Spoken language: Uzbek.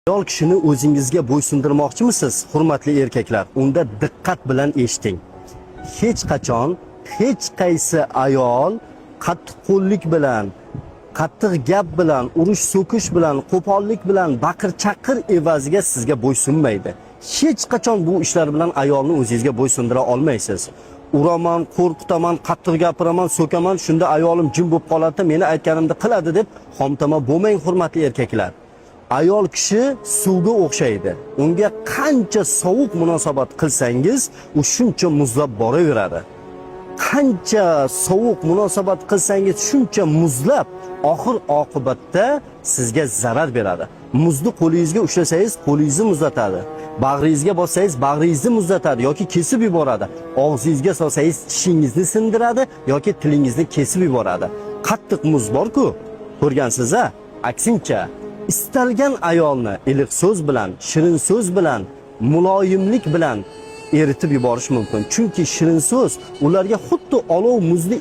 Ayol kishini o'zingizga bo'ysundirmoqchimisiz, hurmatli erkaklar? Unda diqqat bilan eshiting. Hech qachon hech qaysi ayol qattiqqo'llik bilan, qattiq gap bilan, urush so'kish bilan, qo'pollik bilan, baqir-chaqir evaziga sizga bo'ysunmaydi. Hech qachon bu ishlar bilan ayolni o'zingizga bo'ysundira olmaysiz. Uraman, qo'rqitaman, qattiq gapiraman, so'kaman, shunda ayolim jim bo'lib qoladi, meni aytganimni qiladi deb xomtama bo'lmang, hurmatli erkaklar. Ayol kishi suvga o'xshaydi. Unga qancha sovuq munosabat qilsangiz, u shuncha muzlab boraveradi. Qancha sovuq munosabat qilsangiz, shuncha muzlab, oxir oqibatda sizga zarar beradi. Muzni qo'lingizga ushlasangiz, qo'lingizni muzlatadi. Bag'ringizga bossangiz, bag'ringizni muzlatadi yoki kesib yuboradi. Og'zingizga solsangiz, tishingizni sindiradi yoki tilingizni kesib yuboradi. Qattiq muz bor-ku, ko'rgansiz-a? Aksincha, istalgan ayolni iliq so'z bilan, shirin so'z bilan, muloyimlik bilan eritib yuborish mumkin. Chunki shirin so'z ularga xuddi olov muzni